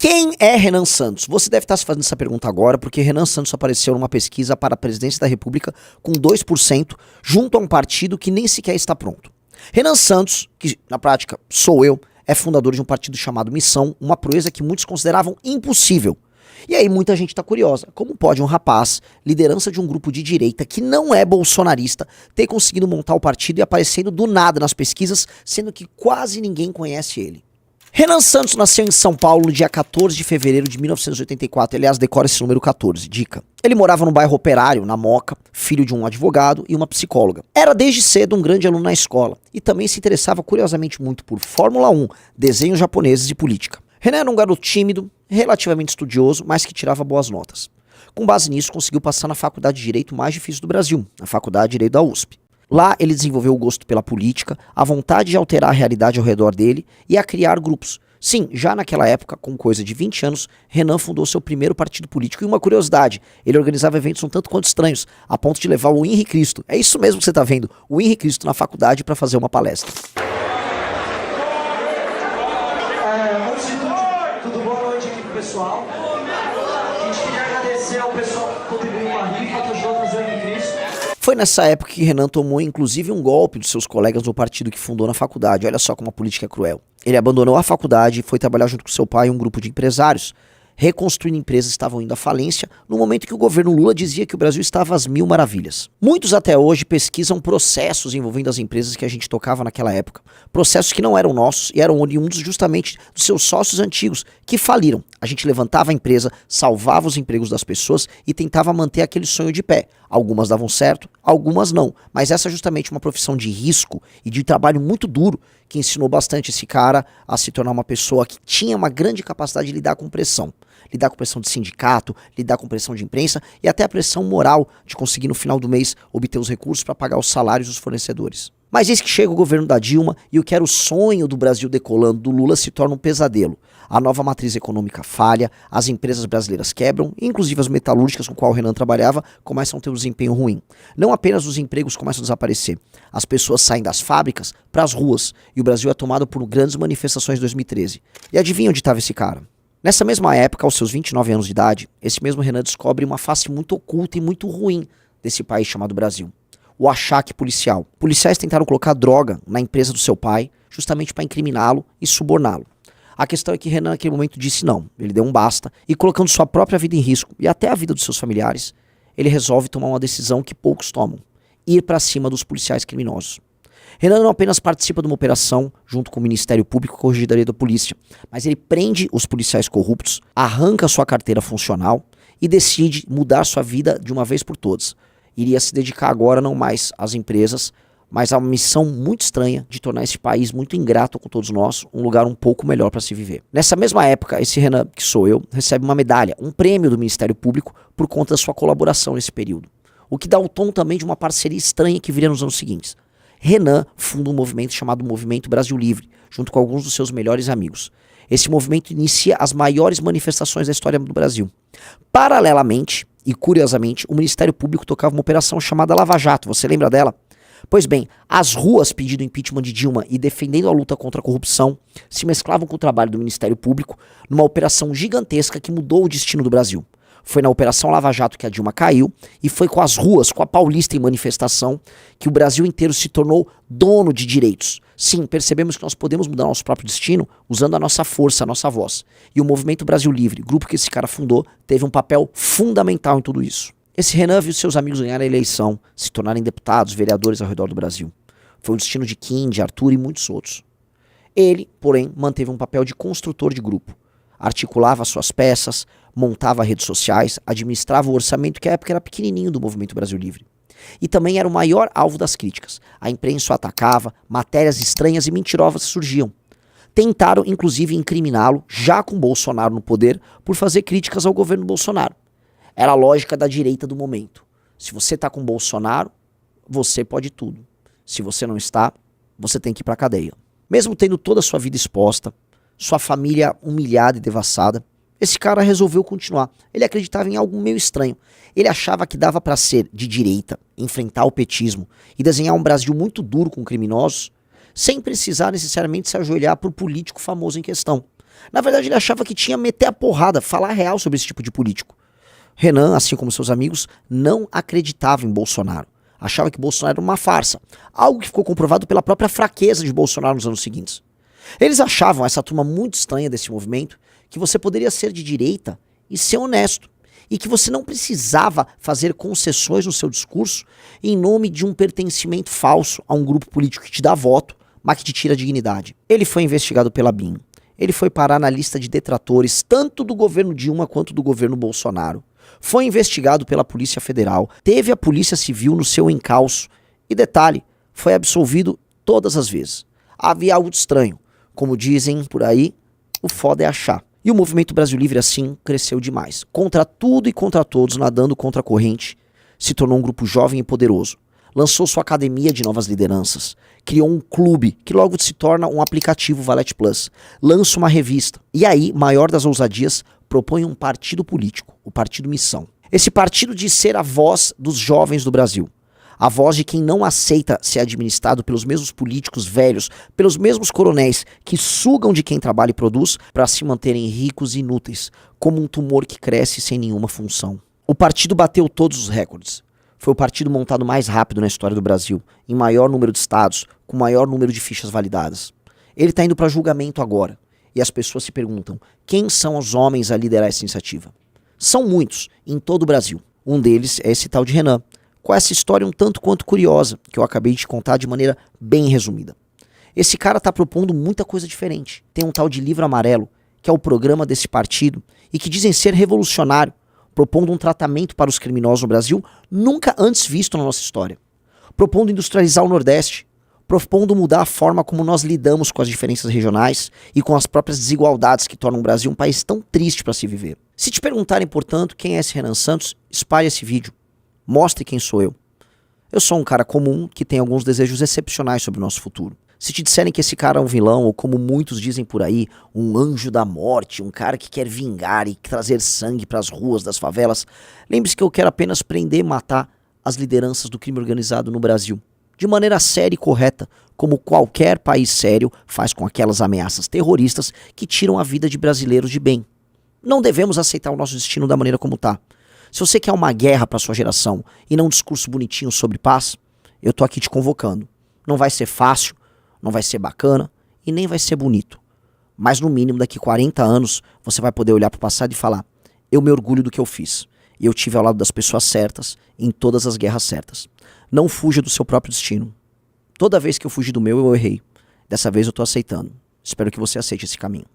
Quem é Renan Santos? Você deve estar se fazendo essa pergunta agora, porque Renan Santos apareceu numa pesquisa para a presidência da República com 2%, junto a um partido que nem sequer está pronto. Renan Santos, que na prática sou eu, é fundador de um partido chamado Missão, uma proeza que muitos consideravam impossível. E aí muita gente está curiosa, como pode um rapaz, liderança de um grupo de direita que não é bolsonarista, ter conseguido montar o partido e aparecendo do nada nas pesquisas, sendo que quase ninguém conhece ele? Renan Santos nasceu em São Paulo no dia 14 de fevereiro de 1984, aliás, decora esse número 14, dica. Ele morava no bairro Operário, na Moca, filho de um advogado e uma psicóloga. Era desde cedo um grande aluno na escola e também se interessava curiosamente muito por Fórmula 1, desenhos japoneses e política. Renan era um garoto tímido, relativamente estudioso, mas que tirava boas notas. Com base nisso, conseguiu passar na faculdade de Direito mais difícil do Brasil, na Faculdade de Direito da USP. Lá ele desenvolveu o gosto pela política, a vontade de alterar a realidade ao redor dele e a criar grupos. Sim, já naquela época, com coisa de 20 anos, Renan fundou seu primeiro partido político. E uma curiosidade, ele organizava eventos um tanto quanto estranhos, a ponto de levar o Henri Cristo. É isso mesmo que você está vendo, o Henri Cristo na faculdade para fazer uma palestra. Antes de tudo bom? Boa noite aqui pro pessoal. A gente queria agradecer ao pessoal que contribuiu com a rifa, que ajudou a fazer o Henri Cristo. Foi nessa época que Renan tomou inclusive um golpe dos seus colegas no partido que fundou na faculdade. Olha só como a política é cruel. Ele abandonou a faculdade e foi trabalhar junto com seu pai e um grupo de empresários, reconstruindo empresas que estavam indo à falência, no momento que o governo Lula dizia que o Brasil estava às mil maravilhas. Muitos até hoje pesquisam processos envolvendo as empresas que a gente tocava naquela época. Processos que não eram nossos e eram oriundos justamente dos seus sócios antigos, que faliram. A gente levantava a empresa, salvava os empregos das pessoas e tentava manter aquele sonho de pé. Algumas davam certo, algumas não. Mas essa é justamente uma profissão de risco e de trabalho muito duro que ensinou bastante esse cara a se tornar uma pessoa que tinha uma grande capacidade de lidar com pressão. Lidar com pressão de sindicato, lidar com pressão de imprensa e até a pressão moral de conseguir no final do mês obter os recursos para pagar os salários dos fornecedores. Mas eis que chega o governo da Dilma e o que era o sonho do Brasil decolando do Lula se torna um pesadelo. A nova matriz econômica falha, as empresas brasileiras quebram, inclusive as metalúrgicas com as quais o Renan trabalhava começam a ter um desempenho ruim. Não apenas os empregos começam a desaparecer, as pessoas saem das fábricas para as ruas e o Brasil é tomado por grandes manifestações em 2013. E adivinha onde estava esse cara? Nessa mesma época, aos seus 29 anos de idade, esse mesmo Renan descobre uma face muito oculta e muito ruim desse país chamado Brasil. O achaque policial. Policiais tentaram colocar droga na empresa do seu pai, justamente para incriminá-lo e suborná-lo. A questão é que Renan naquele momento disse não, ele deu um basta, e colocando sua própria vida em risco, e até a vida dos seus familiares, ele resolve tomar uma decisão que poucos tomam, ir para cima dos policiais criminosos. Renan não apenas participa de uma operação junto com o Ministério Público e a Corregedoria da Polícia, mas ele prende os policiais corruptos, arranca sua carteira funcional e decide mudar sua vida de uma vez por todas. Iria se dedicar agora não mais às empresas, mas a uma missão muito estranha de tornar esse país muito ingrato com todos nós, um lugar um pouco melhor para se viver. Nessa mesma época, esse Renan, que sou eu, recebe uma medalha, um prêmio do Ministério Público por conta da sua colaboração nesse período. O que dá o tom também de uma parceria estranha que viria nos anos seguintes. Renan funda um movimento chamado Movimento Brasil Livre, junto com alguns dos seus melhores amigos. Esse movimento inicia as maiores manifestações da história do Brasil. Paralelamente, e curiosamente, o Ministério Público tocava uma operação chamada Lava Jato, você lembra dela? Pois bem, as ruas pedindo impeachment de Dilma e defendendo a luta contra a corrupção se mesclavam com o trabalho do Ministério Público numa operação gigantesca que mudou o destino do Brasil. Foi na Operação Lava Jato que a Dilma caiu e foi com as ruas, com a Paulista em manifestação, que o Brasil inteiro se tornou dono de direitos. Sim, percebemos que nós podemos mudar nosso próprio destino usando a nossa força, a nossa voz. E o Movimento Brasil Livre, grupo que esse cara fundou, teve um papel fundamental em tudo isso. Esse Renan viu seus amigos ganharem a eleição, se tornarem deputados, vereadores ao redor do Brasil. Foi o destino de Kim, de Arthur e muitos outros. Ele, porém, manteve um papel de construtor de grupo. Articulava suas peças, montava redes sociais, administrava o orçamento que à época era pequenininho do Movimento Brasil Livre. E também era o maior alvo das críticas. A imprensa o atacava, matérias estranhas e mentirosas surgiam. Tentaram, inclusive, incriminá-lo, já com Bolsonaro no poder, por fazer críticas ao governo Bolsonaro. Era a lógica da direita do momento. Se você está com Bolsonaro, você pode tudo. Se você não está, você tem que ir para a cadeia. Mesmo tendo toda a sua vida exposta, sua família humilhada e devassada, esse cara resolveu continuar. Ele acreditava em algo meio estranho. Ele achava que dava para ser de direita, enfrentar o petismo e desenhar um Brasil muito duro com criminosos, sem precisar necessariamente se ajoelhar para o político famoso em questão. Na verdade, ele achava que tinha meter a porrada, falar a real sobre esse tipo de político. Renan, assim como seus amigos, não acreditava em Bolsonaro. Achava que Bolsonaro era uma farsa, algo que ficou comprovado pela própria fraqueza de Bolsonaro nos anos seguintes. Eles achavam, essa turma muito estranha desse movimento, que você poderia ser de direita e ser honesto, e que você não precisava fazer concessões no seu discurso em nome de um pertencimento falso a um grupo político que te dá voto, mas que te tira a dignidade. Ele foi investigado pela BIM. Ele foi parar na lista de detratores tanto do governo Dilma quanto do governo Bolsonaro. Foi investigado pela Polícia Federal, teve a Polícia Civil no seu encalço e, detalhe, foi absolvido todas as vezes. Havia algo de estranho. Como dizem por aí, o foda é achar. E o Movimento Brasil Livre, assim, cresceu demais. Contra tudo e contra todos, nadando contra a corrente, se tornou um grupo jovem e poderoso. Lançou sua academia de novas lideranças. Criou um clube, que logo se torna um aplicativo Valete Plus. Lança uma revista. E aí, maior das ousadias, propõe um partido político, o Partido Missão. Esse partido diz ser a voz dos jovens do Brasil. A voz de quem não aceita ser administrado pelos mesmos políticos velhos, pelos mesmos coronéis que sugam de quem trabalha e produz para se manterem ricos e inúteis, como um tumor que cresce sem nenhuma função. O partido bateu todos os recordes. Foi o partido montado mais rápido na história do Brasil, em maior número de estados, com maior número de fichas validadas. Ele está indo para julgamento agora. E as pessoas se perguntam, quem são os homens a liderar essa iniciativa? São muitos, em todo o Brasil. Um deles é esse tal de Renan, com essa história um tanto quanto curiosa, que eu acabei de contar de maneira bem resumida. Esse cara está propondo muita coisa diferente. Tem um tal de Livro Amarelo, que é o programa desse partido, e que dizem ser revolucionário, propondo um tratamento para os criminosos no Brasil nunca antes visto na nossa história. Propondo industrializar o Nordeste, propondo mudar a forma como nós lidamos com as diferenças regionais e com as próprias desigualdades que tornam o Brasil um país tão triste para se viver. Se te perguntarem, portanto, quem é esse Renan Santos, espalhe esse vídeo. Mostre quem sou eu. Eu sou um cara comum que tem alguns desejos excepcionais sobre o nosso futuro. Se te disserem que esse cara é um vilão, ou como muitos dizem por aí, um anjo da morte, um cara que quer vingar e trazer sangue para as ruas das favelas, lembre-se que eu quero apenas prender e matar as lideranças do crime organizado no Brasil. De maneira séria e correta, como qualquer país sério faz com aquelas ameaças terroristas que tiram a vida de brasileiros de bem. Não devemos aceitar o nosso destino da maneira como tá. Se você quer uma guerra para sua geração e não um discurso bonitinho sobre paz, eu tô aqui te convocando. Não vai ser fácil, não vai ser bacana e nem vai ser bonito. Mas no mínimo daqui 40 anos você vai poder olhar para o passado e falar: eu me orgulho do que eu fiz. E eu tive ao lado das pessoas certas em todas as guerras certas. Não fuja do seu próprio destino. Toda vez que eu fugi do meu, eu errei. Dessa vez eu tô aceitando. Espero que você aceite esse caminho.